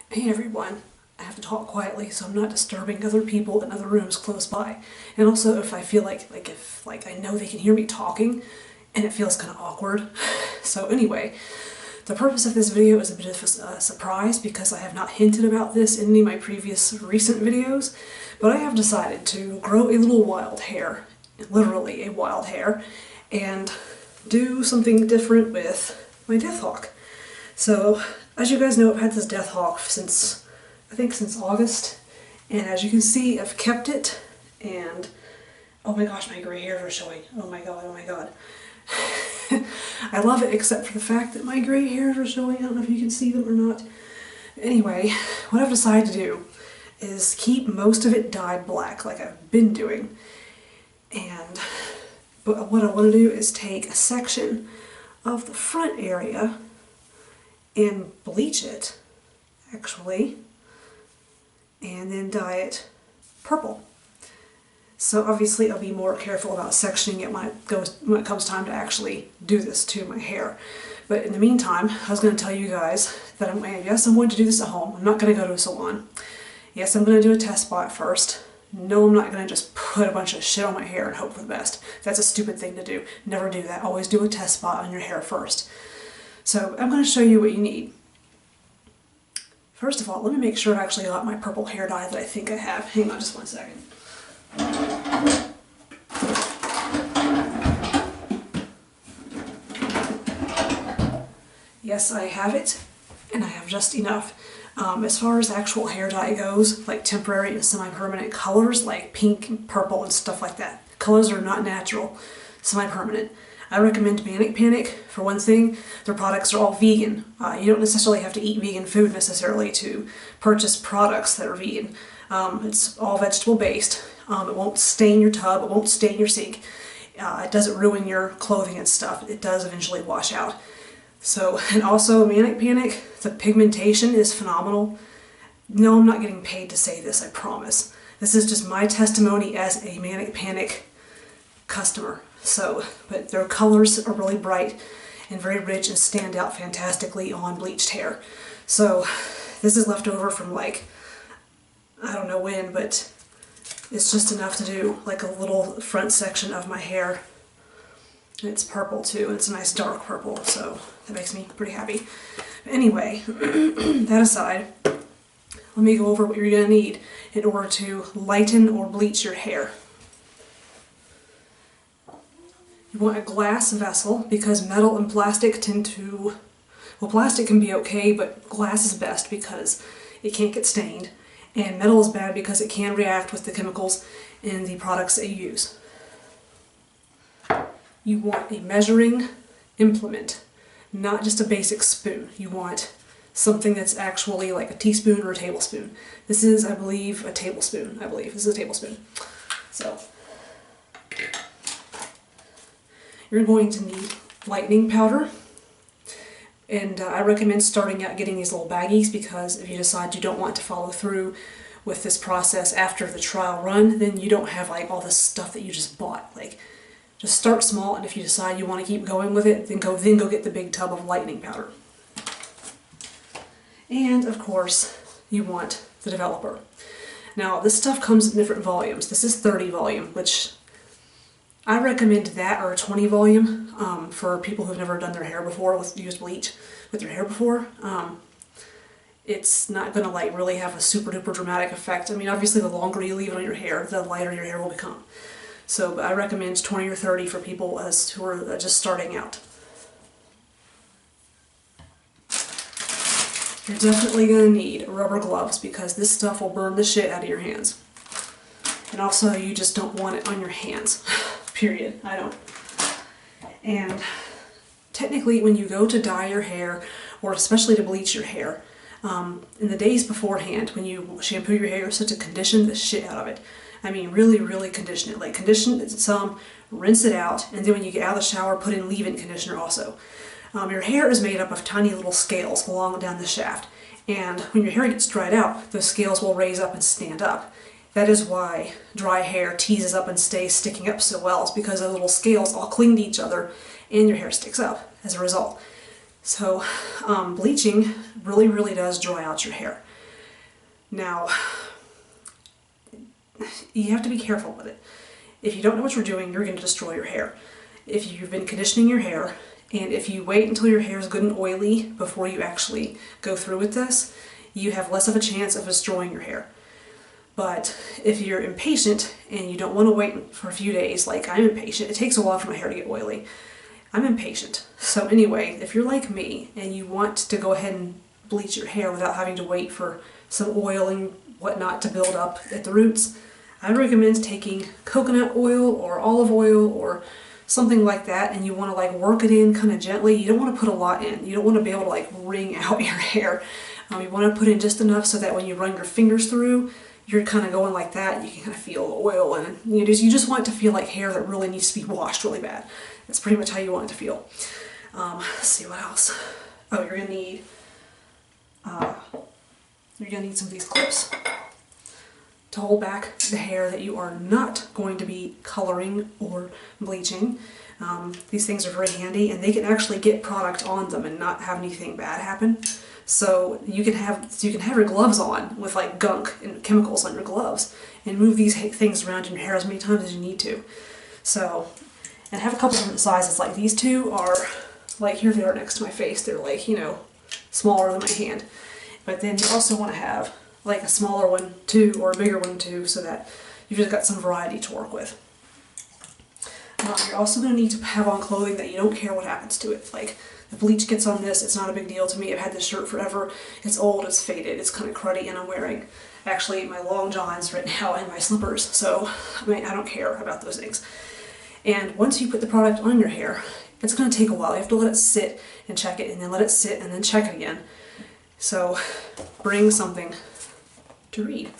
Hey everyone, I have to talk quietly so I'm not disturbing other people in other rooms close by. And also if I feel if I know they can hear me talking and it feels kind of awkward. So anyway, the purpose of this video is a bit of a surprise because I have not hinted about this in any of my previous recent videos, but I have decided to grow a little wild hair, literally a wild hair, and do something different with my death hawk. So, as you guys know, I've had this death hawk since August, and as you can see, I've kept it, and oh my gosh, my gray hairs are showing. Oh my god, oh my god. I love it except for the fact that my gray hairs are showing. I don't know if you can see them or not. Anyway, what I've decided to do is keep most of it dyed black like I've been doing, but what I want to do is take a section of the front area and bleach it, actually, and then dye it purple. So obviously I'll be more careful about sectioning it when it comes time to actually do this to my hair. But in the meantime, I was going to tell you guys that I'm going to do this at home. I'm not going to go to a salon. Yes, I'm going to do a test spot first. No, I'm not going to just put a bunch of shit on my hair and hope for the best. That's a stupid thing to do. Never do that. Always do a test spot on your hair first. So I'm going to show you what you need. First of all, let me make sure I've actually got my purple hair dye that I think I have. Hang on just one second. Yes, I have it, and I have just enough. As far as actual hair dye goes, like temporary and semi-permanent colors, like pink and purple and stuff like that, colors are not natural, semi-permanent. I recommend Manic Panic. For one thing, their products are all vegan. You don't necessarily have to eat vegan food necessarily to purchase products that are vegan. It's all vegetable based. It won't stain your tub, it won't stain your sink. It doesn't ruin your clothing and stuff. It does eventually wash out. So, and also Manic Panic, the pigmentation is phenomenal. No, I'm not getting paid to say this, I promise. This is just my testimony as a Manic Panic customer. So, but their colors are really bright and very rich and stand out fantastically on bleached hair. So this is left over from I don't know when, but it's just enough to do like a little front section of my hair. And it's purple too, and it's a nice dark purple, so that makes me pretty happy. Anyway, that aside, let me go over what you're going to need in order to lighten or bleach your hair. You want a glass vessel because metal and plastic tend to, well, plastic can be okay, but glass is best because it can't get stained, and metal is bad because it can react with the chemicals in the products that you use. You want a measuring implement, not just a basic spoon. You want something that's actually like a teaspoon or a tablespoon. This is, I believe, a tablespoon. This is a tablespoon. So, you're going to need lightening powder, and I recommend starting out getting these little baggies because if you decide you don't want to follow through with this process after the trial run, then you don't have all this stuff that you just bought. Just start small, and if you decide you want to keep going with it, then go get the big tub of lightening powder. And of course, you want the developer. Now this stuff comes in different volumes. This is 30 volume, which I recommend that or a 20 volume for people who've never done their hair before, used bleach with their hair before. It's not going to really have a super duper dramatic effect. I mean, obviously the longer you leave it on your hair, the lighter your hair will become. So I recommend 20 or 30 for people who are just starting out. You're definitely going to need rubber gloves because this stuff will burn the shit out of your hands. And also you just don't want it on your hands. Period. I don't. And technically when you go to dye your hair, or especially to bleach your hair, in the days beforehand when you shampoo your hair, so to condition the shit out of it. I mean really, really condition it. Condition it some, rinse it out, and then when you get out of the shower, put in leave-in conditioner also. Your hair is made up of tiny little scales along down the shaft, and when your hair gets dried out, those scales will raise up and stand up. That is why dry hair teases up and stays sticking up so well. It's because the little scales all cling to each other and your hair sticks up as a result. So bleaching really, really does dry out your hair. Now, you have to be careful with it. If you don't know what you're doing, you're going to destroy your hair. If you've been conditioning your hair, and if you wait until your hair is good and oily before you actually go through with this, you have less of a chance of destroying your hair. But if you're impatient and you don't want to wait for a few days, like I'm impatient, it takes a while for my hair to get oily. I'm impatient. So anyway, if you're like me and you want to go ahead and bleach your hair without having to wait for some oil and whatnot to build up at the roots, I recommend taking coconut oil or olive oil or something like that, and you want to like work it in kind of gently. You don't want to put a lot in. You don't want to be able to like wring out your hair. You want to put in just enough so that when you run your fingers through, you're kind of going like that. You can kind of feel the oil, and you just want it to feel like hair that really needs to be washed really bad. That's pretty much how you want it to feel. Let's see what else. Oh, you're gonna need some of these clips to hold back the hair that you are not going to be coloring or bleaching. These things are very handy, and they can actually get product on them and not have anything bad happen. So you can have your gloves on with like gunk and chemicals on your gloves and move these things around in your hair as many times as you need to. So, and have a couple different sizes. Like these two are like, here they are next to my face. They're like, you know, smaller than my hand. But then you also want to have like a smaller one too, or a bigger one too, so that you've just got some variety to work with. You're also going to need to have on clothing that you don't care what happens to it. Like, the bleach gets on this, it's not a big deal to me. I've had this shirt forever. It's old, it's faded, it's kind of cruddy, and I'm wearing actually my long johns right now and my slippers. So, I mean, I don't care about those things. And once you put the product on your hair, it's going to take a while. You have to let it sit and check it, and then let it sit and then check it again. So, bring something to read.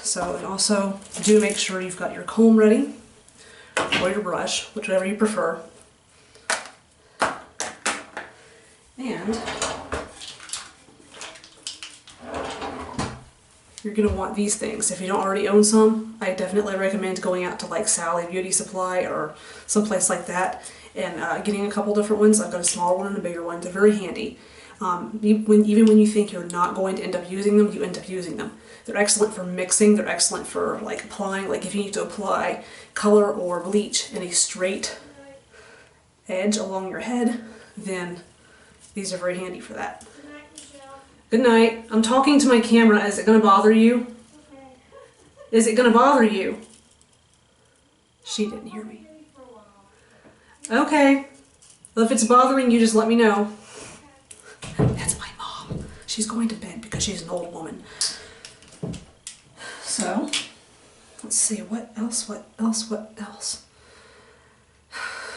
So, and also do make sure you've got your comb ready, or your brush, whichever you prefer. And you're going to want these things. If you don't already own some, I definitely recommend going out to like Sally Beauty Supply or someplace like that and getting a couple different ones. I've got a smaller one and a bigger one. They're very handy. Even when you think you're not going to end up using them, you end up using them. They're excellent for mixing. They're excellent for like applying. Like if you need to apply color or bleach in a straight edge along your head, then these are very handy for that. Good night, Michelle. Good night. I'm talking to my camera. Is it going to bother you? Okay. Is it going to bother you? She didn't hear me. Okay. Well, if it's bothering you, just let me know. That's my mom. She's going to bed because she's an old woman. So, let's see, what else?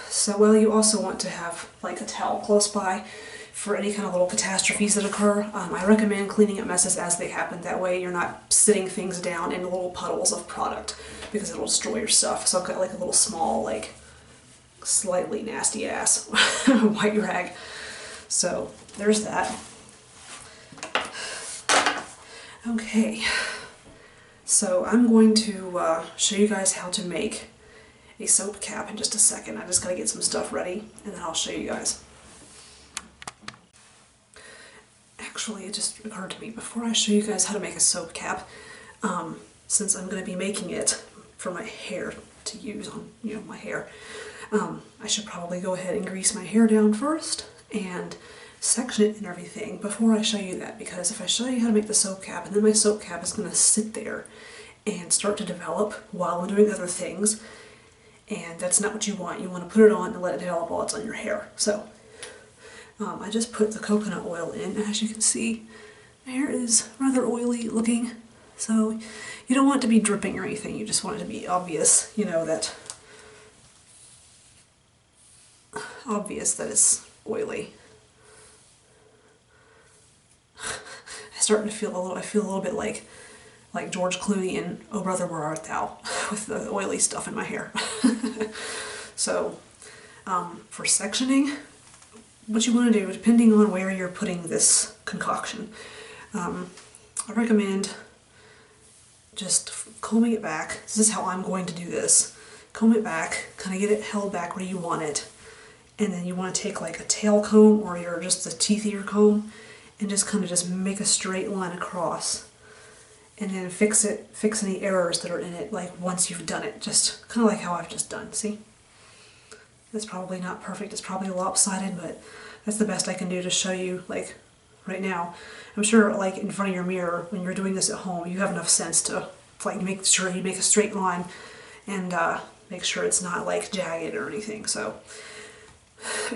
So, well, you also want to have like a towel close by for any kind of little catastrophes that occur. I recommend cleaning up messes as they happen. That way you're not sitting things down in little puddles of product because it'll destroy your stuff. So I've got like a little small, like slightly nasty ass white rag. So there's that. Okay, so I'm going to show you guys how to make a soap cap in just a second. I just gotta get some stuff ready and then I'll show you guys. Actually, it just occurred to me before I show you guys how to make a soap cap, since I'm going to be making it for my hair to use on, you know, my hair, I should probably go ahead and grease my hair down first and section it and everything before I show you that, because if I show you how to make the soap cap and then my soap cap is going to sit there and start to develop while I'm doing other things, and that's not what you want. You want to put it on and let it develop while it's on your hair. So I just put the coconut oil in, and as you can see, my hair is rather oily looking, so you don't want it to be dripping or anything. You just want it to be obvious, you know, that it's oily. I'm starting to feel I feel a little bit like George Clooney in Oh Brother, Where Art Thou, with the oily stuff in my hair. So, for sectioning, what you want to do, depending on where you're putting this concoction, I recommend just combing it back. This is how I'm going to do this. Comb it back, kind of get it held back where you want it, and then you want to take like a tail comb or just the teeth of your comb and just kind of just make a straight line across. And then fix any errors that are in it, like once you've done it, just kind of like how I've just done, see? That's probably not perfect, it's probably lopsided, but that's the best I can do to show you, like, right now. I'm sure, like, in front of your mirror, when you're doing this at home, you have enough sense to, like, make sure you make a straight line and make sure it's not, like, jagged or anything, so.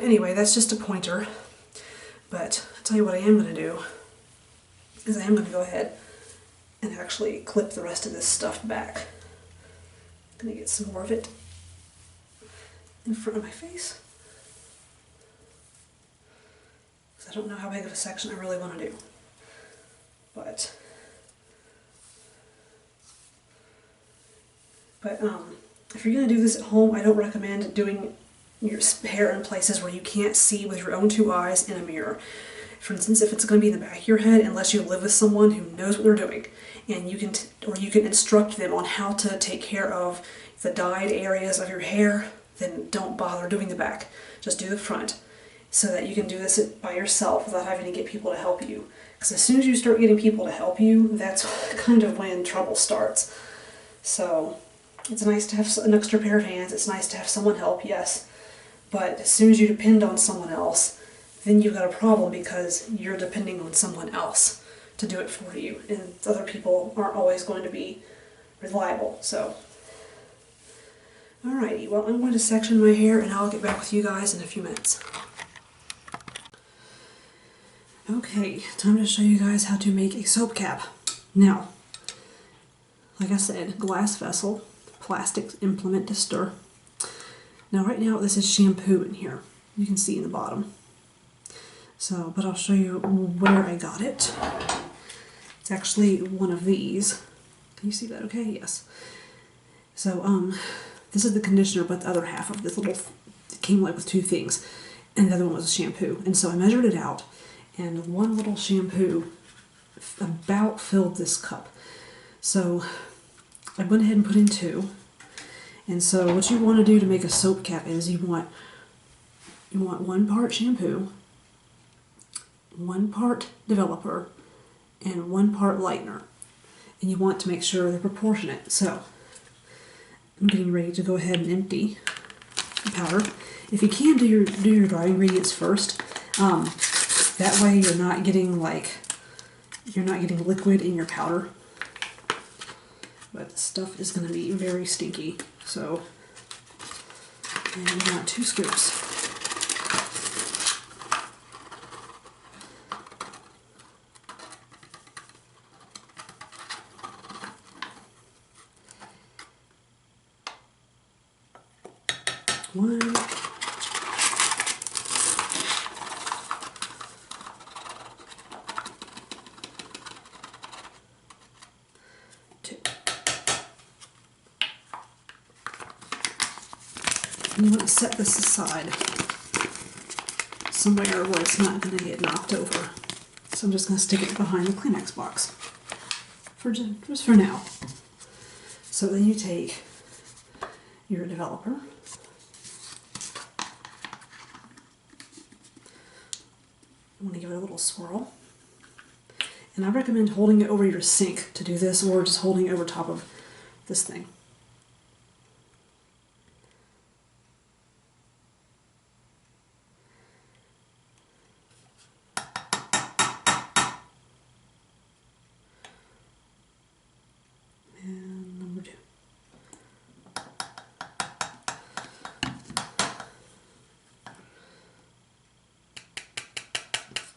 Anyway, that's just a pointer, but I'll tell you what I am going to do, is I am going to go ahead and actually clip the rest of this stuff back. I'm gonna get some more of it in front of my face, because I don't know how big of a section I really want to do. But if you're gonna do this at home, I don't recommend doing your hair in places where you can't see with your own two eyes in a mirror. For instance, if it's going to be in the back of your head, unless you live with someone who knows what they're doing, and you can instruct them on how to take care of the dyed areas of your hair, then don't bother doing the back. Just do the front, so that you can do this by yourself without having to get people to help you. Because as soon as you start getting people to help you, that's kind of when trouble starts. So it's nice to have an extra pair of hands. It's nice to have someone help, yes. But as soon as you depend on someone else, then you've got a problem, because you're depending on someone else to do it for you, and other people aren't always going to be reliable. So, alrighty, well, I'm going to section my hair and I'll get back with you guys in a few minutes. Okay, time to show you guys how to make a soap cap. Now, like I said, glass vessel, plastic implement to stir. Now right now this is shampoo in here. You can see in the bottom. So, but I'll show you where I got it. It's actually one of these. Can you see that okay? Yes. So, this is the conditioner, but the other half of this little, it came like with two things, and the other one was a shampoo. And so I measured it out, and one little shampoo about filled this cup. So I went ahead and put in two. And so what you want to do to make a soap cap is you want 1 part shampoo, 1 part developer, and 1 part lightener. And you want to make sure they're proportionate. So I'm getting ready to go ahead and empty the powder. If you can, do your dry ingredients first. That way you're not getting liquid in your powder. But the stuff is going to be very stinky. So, and you want 2 scoops. One. And you want to set this aside somewhere where it's not going to get knocked over. So I'm just going to stick it behind the Kleenex box just for now. So then you take your developer, you want to give it a little swirl, and I recommend holding it over your sink to do this, or just holding it over top of this thing.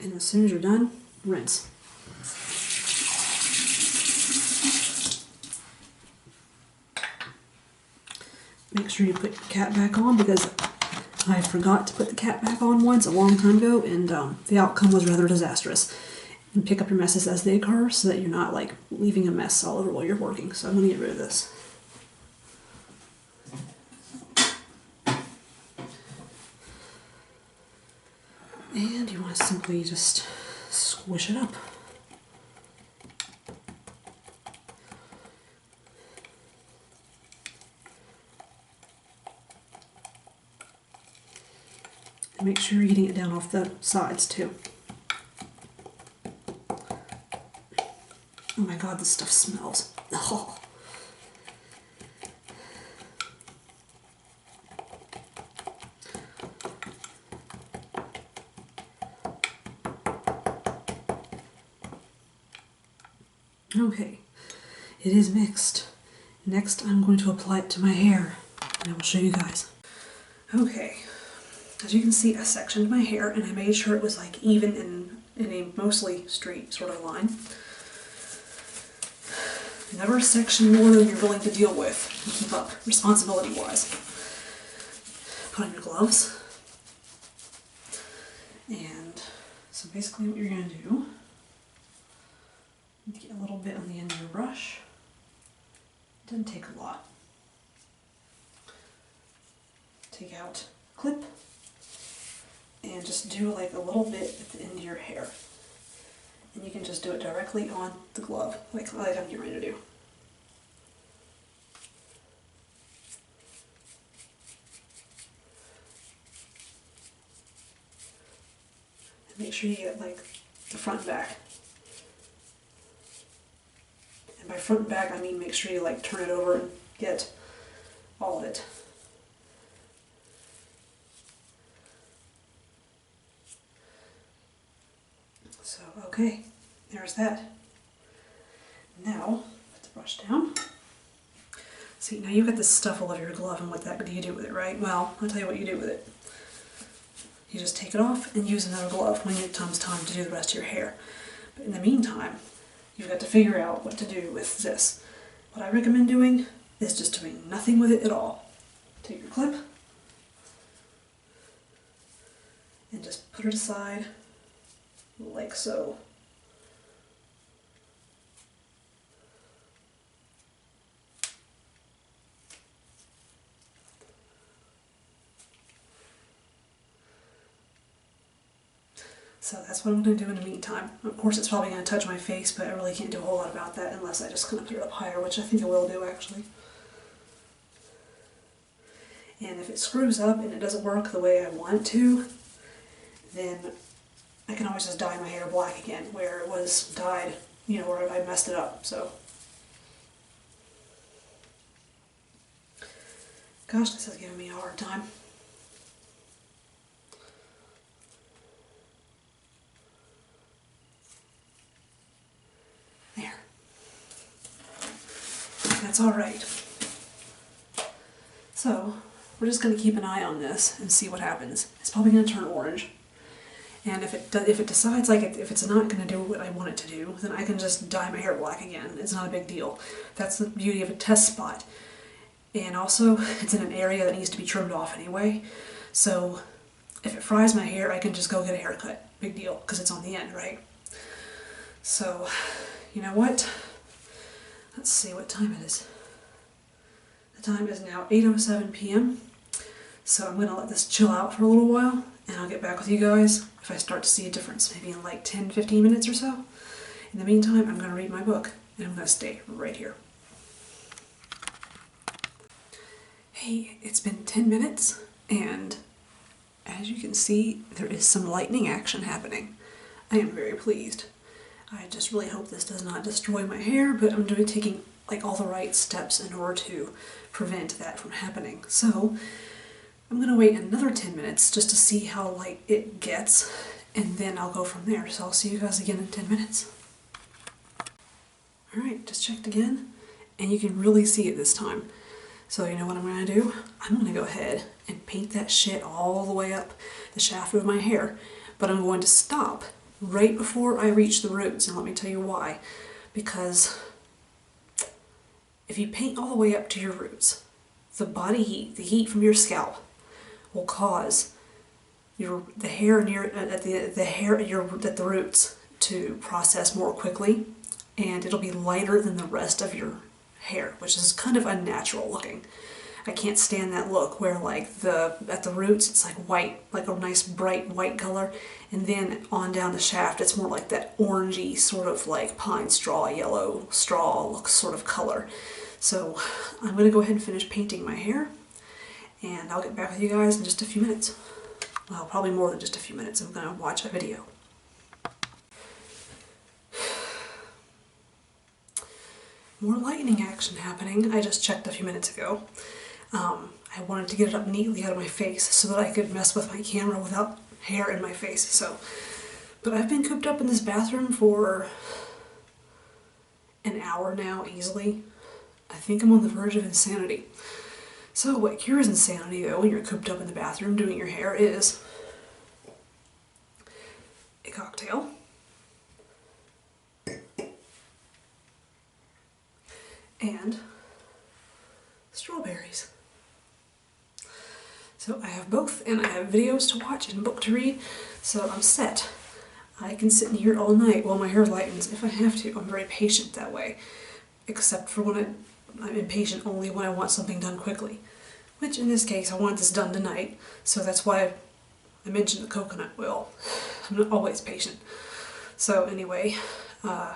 And as soon as you're done, rinse. Make sure you put your cap back on, because I forgot to put the cap back on once a long time ago, and the outcome was rather disastrous. And pick up your messes as they occur so that you're not like leaving a mess all over while you're working. So I'm going to get rid of this. And you want to simply just squish it up. And make sure you're getting it down off the sides too. Oh my god, this stuff smells. Oh. Okay, it is mixed. Next, I'm going to apply it to my hair, and I will show you guys. Okay, as you can see, I sectioned my hair, and I made sure it was like even in a mostly straight sort of line. Never section more than you're willing to deal with and keep up, responsibility-wise. Put on your gloves. And so basically what you're going to do, get a little bit on the end of your brush. It doesn't take a lot. Take out a clip and just do like a little bit at the end of your hair. And you can just do it directly on the glove, like I'm getting ready to do. And make sure you get like the front and back. And by front and back, I mean make sure you like turn it over and get all of it. So, okay, there's that. Now, put the brush down. See, now you've got this stuff all over your glove, and what do you do with it, right? Well, I'll tell you what you do with it. You just take it off and use another glove when it comes time to do the rest of your hair. But in the meantime, you've got to figure out what to do with this. What I recommend doing is just doing nothing with it at all. Take your clip and just put it aside like so. So that's what I'm going to do in the meantime. Of course it's probably going to touch my face, but I really can't do a whole lot about that unless I just kind of put it up higher, which I think I will do actually. And if it screws up and it doesn't work the way I want it to, then I can always just dye my hair black again where it was dyed, you know, where I messed it up, so. Gosh, this is giving me a hard time. There. That's all right. So, we're just going to keep an eye on this and see what happens. It's probably going to turn orange. And if it decides like if it's not going to do what I want it to do, then I can just dye my hair black again. It's not a big deal. That's the beauty of a test spot. And also, it's in an area that needs to be trimmed off anyway. So if it fries my hair, I can just go get a haircut. Big deal, because it's on the end, right? So, you know what? Let's see what time it is. The time is now 8:07 p.m. So I'm going to let this chill out for a little while, and I'll get back with you guys if I start to see a difference, maybe in like 10-15 minutes or so. In the meantime, I'm going to read my book, and I'm going to stay right here. Hey, it's been 10 minutes, and as you can see, there is some lightning action happening. I am very pleased. I just really hope this does not destroy my hair, but I'm taking like all the right steps in order to prevent that from happening. So I'm going to wait another 10 minutes just to see how light it gets, and then I'll go from there. So I'll see you guys again in 10 minutes. Alright, just checked again, and you can really see it this time. So you know what I'm going to do? I'm going to go ahead and paint that shit all the way up the shaft of my hair, but I'm going to stop right before I reach the roots, and let me tell you why. Because if you paint all the way up to your roots, the body heat, the heat from your scalp, will cause the hair near at the roots to process more quickly, and it'll be lighter than the rest of your hair, which is kind of unnatural looking. I can't stand that look where like at the roots it's like white, like a nice bright white color, and then on down the shaft it's more like that orangey sort of like pine straw, yellow straw look sort of color. So I'm going to go ahead and finish painting my hair, and I'll get back with you guys in just a few minutes. Well, probably more than just a few minutes. I'm going to watch a video. more lightening action happening. I just checked a few minutes ago. I wanted to get it up neatly out of my face so that I could mess with my camera without hair in my face. But I've been cooped up in this bathroom for an hour now, easily. I think I'm on the verge of insanity. So what cures insanity, though, when you're cooped up in the bathroom doing your hair is a cocktail, and strawberries. So I have both, and I have videos to watch and a book to read, so I'm set. I can sit in here all night while my hair lightens if I have to. I'm very patient that way, except for when I'm impatient only when I want something done quickly. Which in this case, I want this done tonight, so that's why I mentioned the coconut oil. I'm not always patient. So anyway, I'm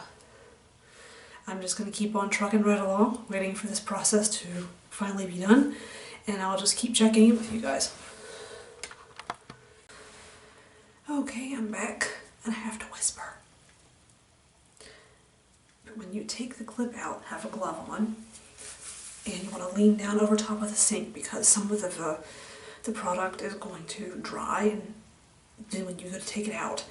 just going to keep on trucking right along, waiting for this process to finally be done, and I'll just keep checking in with you guys. Okay, I'm back, and I have to whisper. But when you take the clip out, have a glove on, and you want to lean down over top of the sink because some of the product is going to dry, and then when you go to take it out,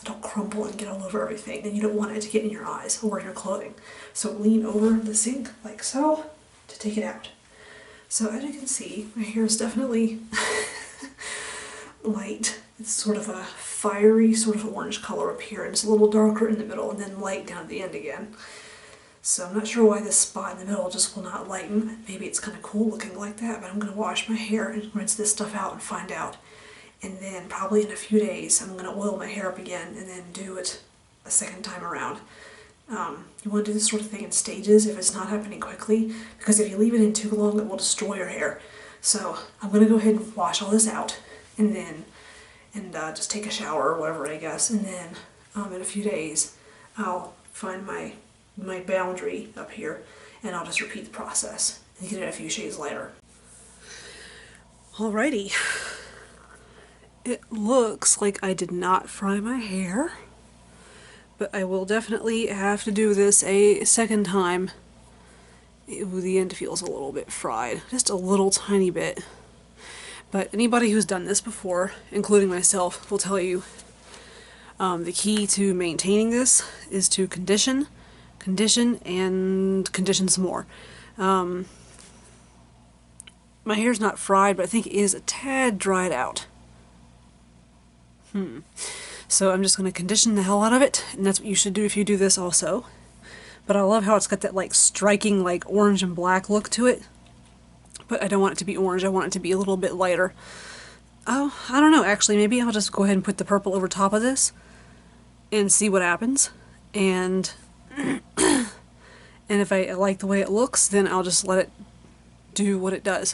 it'll crumble and get all over everything, and you don't want it to get in your eyes or your clothing. So lean over the sink like so to take it out. So as you can see, my hair is definitely light. It's sort of a fiery, sort of orange color up here, and it's a little darker in the middle and then light down at the end again. So I'm not sure why this spot in the middle just will not lighten. Maybe it's kind of cool looking like that, but I'm going to wash my hair and rinse this stuff out and find out. And then probably in a few days I'm going to oil my hair up again and then do it a second time around. You want to do this sort of thing in stages if it's not happening quickly, because if you leave it in too long it will destroy your hair. So I'm going to go ahead and wash all this out and then just take a shower or whatever, I guess, and then in a few days I'll find my boundary up here and I'll just repeat the process and get it a few shades lighter. Alrighty. It looks like I did not fry my hair, but I will definitely have to do this a second time. The end feels a little bit fried, just a little tiny bit. But anybody who's done this before, including myself, will tell you the key to maintaining this is to condition, and condition some more. My hair's not fried, but I think it is a tad dried out. So I'm just going to condition the hell out of it, and that's what you should do if you do this also. But I love how it's got that like striking like orange and black look to it. But I don't want it to be orange, I want it to be a little bit lighter. Oh, I don't know, actually, maybe I'll just go ahead and put the purple over top of this and see what happens. And if I like the way it looks, then I'll just let it do what it does.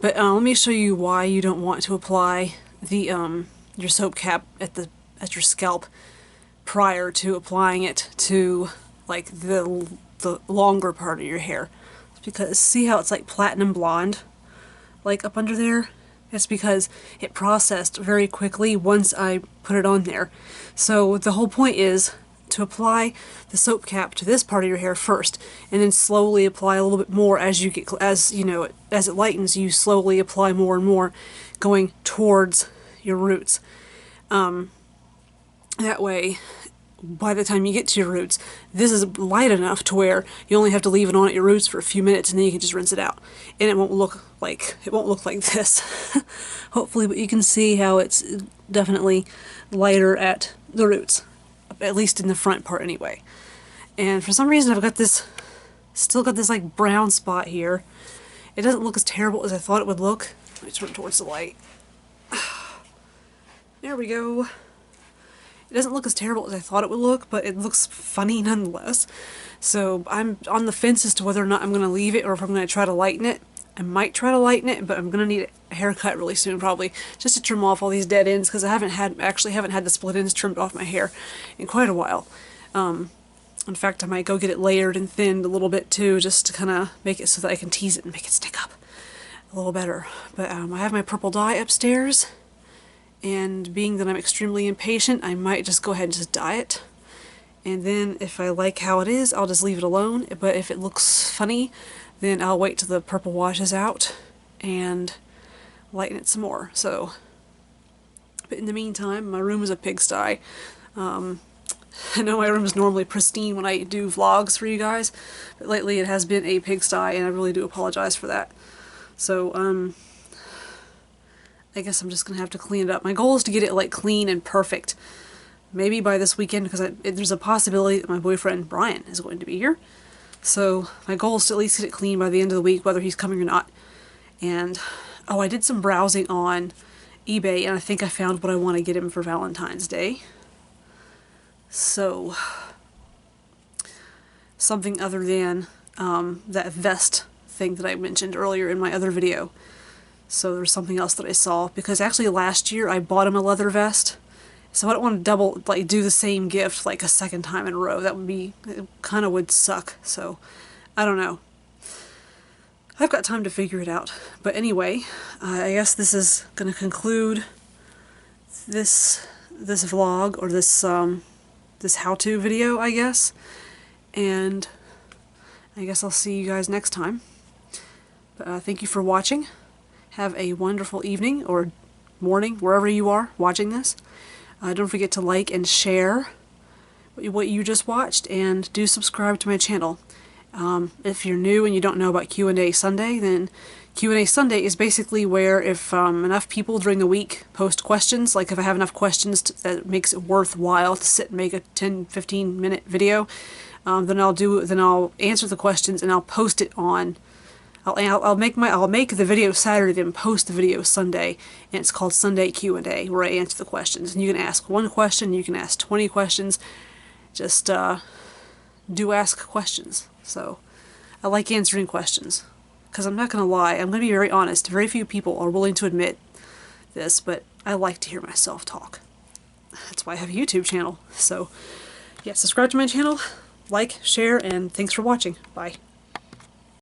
But let me show you why you don't want to apply the your soap cap at your scalp prior to applying it to like the longer part of your hair. It's because see how it's like platinum blonde, like up under there? It's because it processed very quickly once I put it on there. So the whole point is to apply the soap cap to this part of your hair first, and then slowly apply a little bit more as you know, as it lightens. You slowly apply more and more, going towards your roots. That way, by the time you get to your roots, this is light enough to where you only have to leave it on at your roots for a few minutes, and then you can just rinse it out, and it won't look like this. Hopefully, but you can see how it's definitely lighter at the roots, at least in the front part anyway. And for some reason, I've got this, still got this like brown spot here. It doesn't look as terrible as I thought it would look. Let me turn it towards the light. There we go. It doesn't look as terrible as I thought it would look, but it looks funny nonetheless. So I'm on the fence as to whether or not I'm going to leave it or if I'm going to try to lighten it. I might try to lighten it, but I'm going to need a haircut really soon probably, just to trim off all these dead ends, because I haven't had the split ends trimmed off my hair in quite a while. In fact, I might go get it layered and thinned a little bit too, just to kind of make it so that I can tease it and make it stick up a little better. But I have my purple dye upstairs, and being that I'm extremely impatient, I might just go ahead and just dye it And then if I like how it is, I'll just leave it alone. But if it looks funny, then I'll wait till the purple washes out and lighten it some more. So, but in the meantime, my room is a pigsty. I know my room is normally pristine when I do vlogs for you guys, but lately it has been a pigsty, and I really do apologize for that. So, I guess I'm just gonna have to clean it up. My goal is to get it like clean and perfect. Maybe by this weekend, because there's a possibility that my boyfriend Brian is going to be here. So my goal is to at least get it clean by the end of the week, whether he's coming or not. And, oh, I did some browsing on eBay, and I think I found what I want to get him for Valentine's Day. So, something other than that vest thing that I mentioned earlier in my other video. So there's something else that I saw, because actually last year I bought him a leather vest. So I don't want to do the same gift like a second time in a row. That would be, it kind of would suck. So, I don't know. I've got time to figure it out. But anyway, I guess this is going to conclude this vlog, or this how-to video, I guess. And I guess I'll see you guys next time. But thank you for watching. Have a wonderful evening or morning, wherever you are watching this. Don't forget to like and share what you just watched, and do subscribe to my channel. If you're new and you don't know about Q&A Sunday, then Q&A Sunday is basically where if enough people during the week post questions, like if I have enough questions that makes it worthwhile to sit and make a 10-15 minute video, then I'll answer the questions and I'll post it on. I'll make the video Saturday, then post the video Sunday, and it's called Sunday Q&A, where I answer the questions. And you can ask one question, you can ask 20 questions. Just do ask questions. So I like answering questions, because I'm not gonna lie, I'm gonna be very honest. Very few people are willing to admit this, but I like to hear myself talk. That's why I have a YouTube channel. So yeah, subscribe to my channel, like, share, and thanks for watching. Bye.